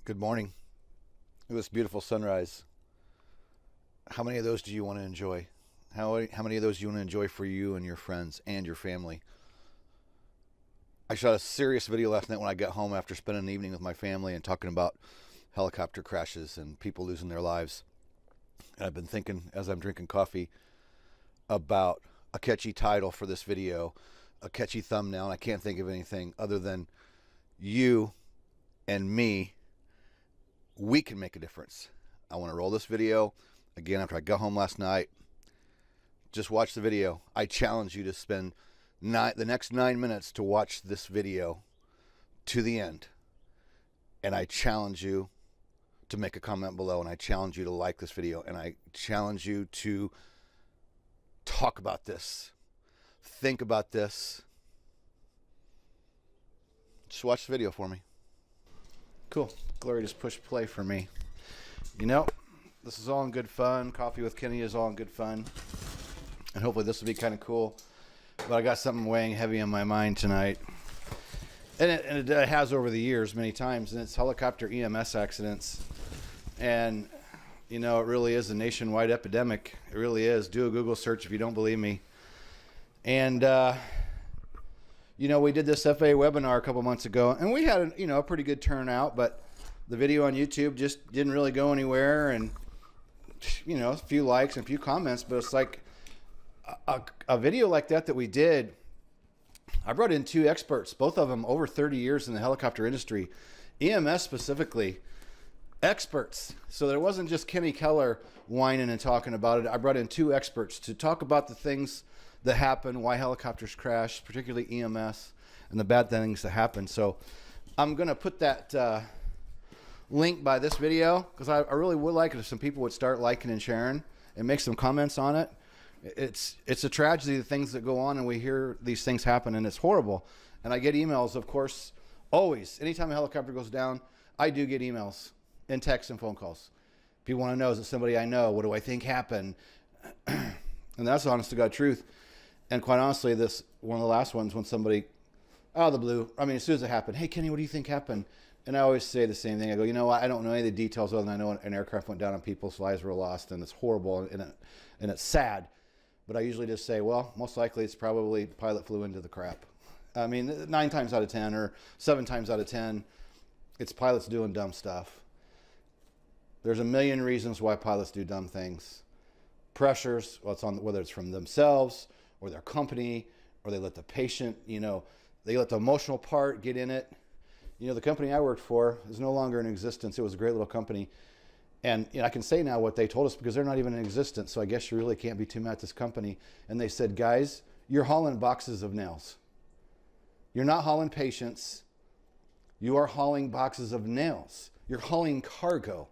Good morning. It was beautiful sunrise. How many of those do you want to enjoy? How many of those do you want to enjoy for you and your friends and your family? I shot a serious video last night when I got home after spending an evening with my family and talking about helicopter crashes and people losing their lives. And I've been thinking as I'm drinking coffee about a catchy title for this video, a catchy thumbnail, and I can't think of anything other than you and me. We can make a difference. I want to roll this video again after I got home last night. Just watch the video. I challenge you to spend the next 9 minutes to watch this video to the end. And I challenge you to make a comment below, and I challenge you to like this video, and I challenge you to talk about this. Think about this. Just watch the video for me. Cool. Glory just pushed play for me. You know, this is all in good fun. Coffee with Kenny is all in good fun. And hopefully this will be kind of cool. But I got something weighing heavy on my mind tonight. And it has over the years many times. And it's helicopter EMS accidents. And, you know, it really is a nationwide epidemic. It really is. Do a Google search if you don't believe me. And, you know, we did this FAA webinar a couple months ago, and we had a pretty good turnout, but the video on YouTube just didn't really go anywhere, and a few likes and a few comments. But it's like a video like that we did. I brought in two experts, both of them over 30 years in the helicopter industry, EMS specifically, experts. So there wasn't just Kenny Keller whining and talking about it. I brought in two experts to talk about the things that happen, why helicopters crash, particularly EMS, and the bad things that happen. So I'm going to put that link by this video, because I really would like it if some people would start liking and sharing and make some comments on it. It's a tragedy, the things that go on, and we hear these things happen, and it's horrible. And I get emails, of course, always. Anytime a helicopter goes down, I do get emails and texts and phone calls. People want to know, is it somebody I know? What do I think happened? And that's the honest to God truth. And quite honestly, this one of the last ones, when somebody out of the blue, I mean, as soon as it happened, hey, Kenny, what do you think happened? And I always say the same thing. I go, you know what? I don't know any of the details other than I know an aircraft went down and people's lives were lost, and it's horrible and it's sad. But I usually just say, well, most likely it's probably the pilot flew into the crap. I mean, 9 times out of 10 or 7 times out of 10, it's pilots doing dumb stuff. There's a million reasons why pilots do dumb things. Pressures, whether it's from themselves or their company, or they let the patient, they let the emotional part get in it. The company I worked for is no longer in existence. It was a great little company. And I can say now what they told us, because they're not even in existence. So I guess you really can't be too mad at this company. And they said, guys, you're hauling boxes of nails. You're not hauling patients. You are hauling boxes of nails. You're hauling cargo.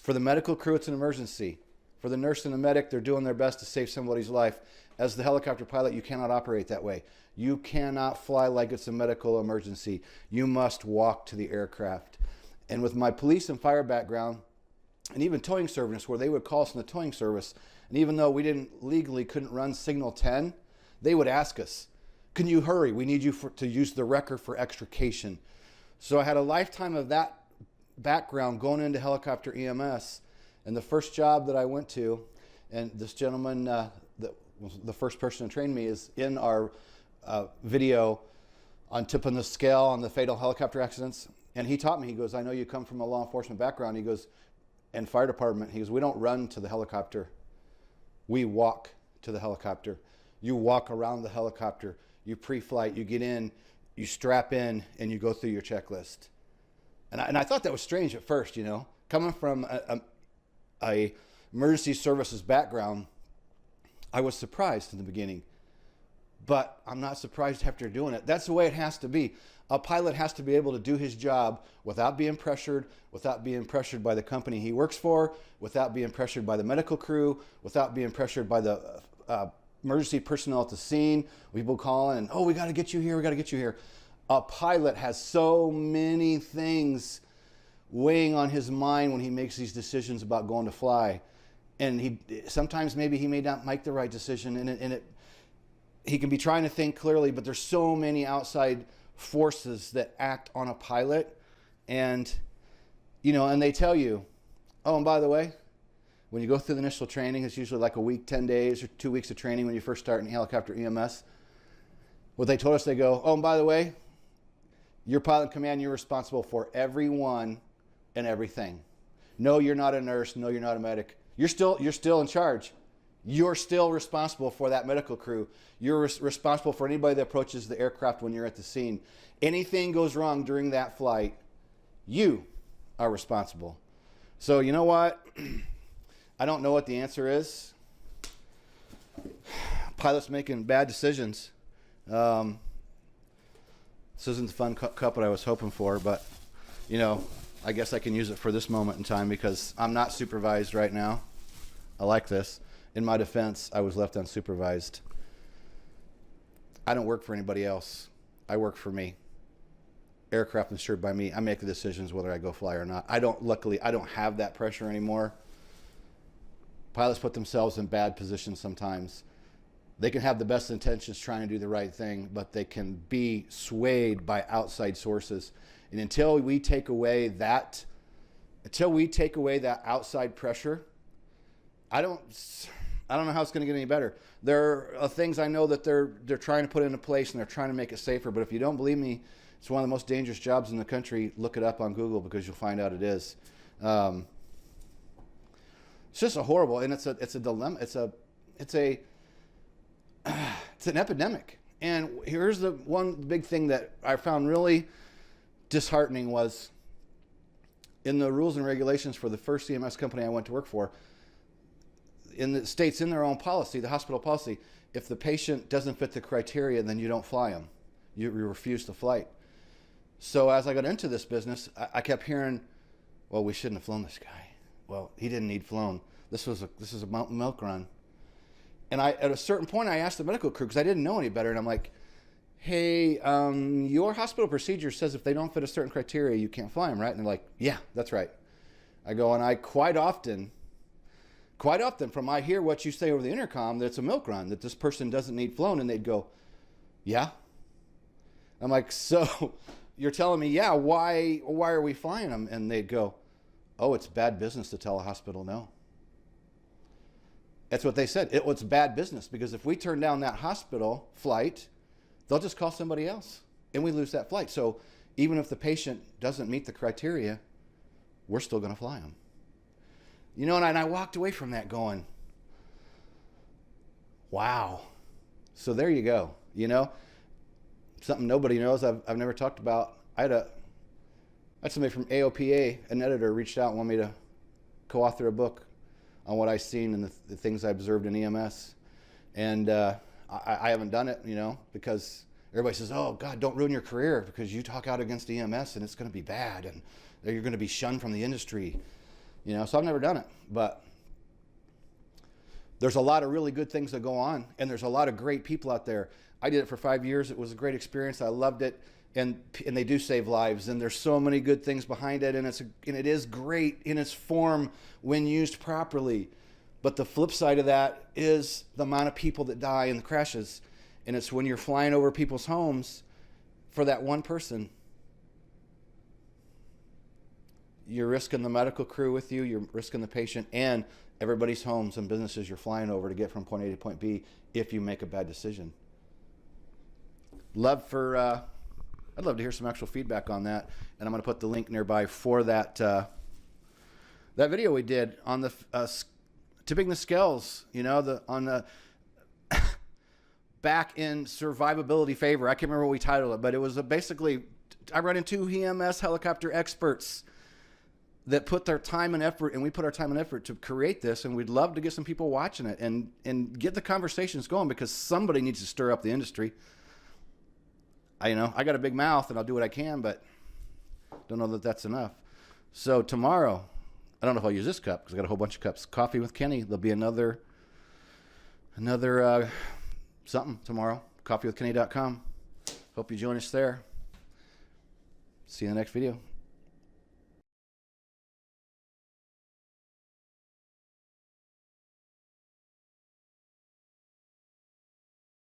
For the medical crew, it's an emergency. For the nurse and the medic, they're doing their best to save somebody's life. As the helicopter pilot, you cannot operate that way. You cannot fly like it's a medical emergency. You must walk to the aircraft. And with my police and fire background, and even towing service, where they would call us in the towing service, and even though we couldn't run signal 10, they would ask us, can you hurry? We need you to use the wrecker for extrication. So I had a lifetime of that background going into helicopter EMS. And the first job that I went to, and this gentleman that was the first person to train me, is in our video on tipping the scale on the fatal helicopter accidents. And he taught me, he goes, I know you come from a law enforcement background. He goes, and fire department, he goes, we don't run to the helicopter. We walk to the helicopter. You walk around the helicopter. You pre-flight, you get in, you strap in, and you go through your checklist. And I thought that was strange at first, coming from a emergency services background. I was surprised in the beginning, but I'm not surprised after doing it. That's the way it has to be. A pilot has to be able to do his job without being pressured by the company he works for, without being pressured by the medical crew, without being pressured by the emergency personnel at the scene. People calling and, oh, we got to get you here, we got to get you here. A pilot has so many things weighing on his mind when he makes these decisions about going to fly. And sometimes maybe he may not make the right decision, and he can be trying to think clearly, but there's so many outside forces that act on a pilot. And And they tell you, oh, and by the way, when you go through the initial training, it's usually like a week, 10 days, or 2 weeks of training when you first start in helicopter EMS. What they told us, they go, oh, and by the way, you're pilot in command, you're responsible for everyone and everything. No, you're not a nurse. No, you're not a medic. You're still in charge. You're still responsible for that medical crew. You're responsible for anybody that approaches the aircraft when you're at the scene. Anything goes wrong during that flight, you are responsible. So you know what? I don't know what the answer is. Pilots making bad decisions. This isn't the fun cup that I was hoping for, but I guess I can use it for this moment in time because I'm not supervised right now. I like this. In my defense, I was left unsupervised. I don't work for anybody else. I work for me. Aircraft insured by me. I make the decisions whether I go fly or not. Luckily, I don't have that pressure anymore. Pilots put themselves in bad positions sometimes. They can have the best intentions trying to do the right thing, but they can be swayed by outside sources. And until we take away that outside pressure, I don't know how it's going to get any better. There are things I know that they're trying to put into place and they're trying to make it safer. But if you don't believe me, it's one of the most dangerous jobs in the country. Look it up on Google because you'll find out it is. It's just a horrible, and it's a dilemma. It's an epidemic. And here's the one big thing that I found really disheartening was in the rules and regulations for the first EMS company I went to work for. In the states, in their own policy, the hospital policy, if the patient doesn't fit the criteria, then you don't fly them. You refuse the flight. So as I got into this business, I kept hearing, well, we shouldn't have flown this guy. Well, he didn't need flown. This is a mountain milk run. And at a certain point, I asked the medical crew because I didn't know any better. And I'm like, hey, your hospital procedure says if they don't fit a certain criteria, you can't fly them, right? And they're like, yeah, that's right. I go, and I quite often from I hear what you say over the intercom that it's a milk run, that this person doesn't need flown, and they'd go, yeah. I'm like, so you're telling me, yeah, why are we flying them? And they'd go, oh, it's bad business to tell a hospital no. That's what they said. It's bad business because if we turn down that hospital flight, they'll just call somebody else and we lose that flight. So even if the patient doesn't meet the criteria, we're still going to fly them. And I walked away from that going, wow. So there you go. Something nobody knows I've never talked about. I had somebody from AOPA, an editor, reached out and wanted me to co-author a book on what I've seen and the things I observed in EMS. And I haven't done it, because everybody says, oh, God, don't ruin your career because you talk out against EMS and it's going to be bad and you're going to be shunned from the industry. So I've never done it. But there's a lot of really good things that go on, and there's a lot of great people out there. I did it for 5 years. It was a great experience. I loved it. And they do save lives, and there's so many good things behind it, and it is great in its form when used properly. But the flip side of that is the amount of people that die in the crashes, and it's when you're flying over people's homes for that one person. You're risking the medical crew with you, you're risking the patient, and everybody's homes and businesses you're flying over to get from point A to point B if you make a bad decision. I'd love to hear some actual feedback on that, and I'm going to put the link nearby for that that video we did on the tipping the scales. On the back in survivability favor. I can't remember what we titled it, but it was basically I run into EMS helicopter experts that put their time and effort, and we put our time and effort to create this, and we'd love to get some people watching it and get the conversations going because somebody needs to stir up the industry. I got a big mouth and I'll do what I can, but don't know that that's enough. So tomorrow, I don't know if I'll use this cup because I got a whole bunch of cups. Coffee with Kenny. There'll be another something tomorrow. Coffeewithkenny.com. Hope you join us there. See you in the next video.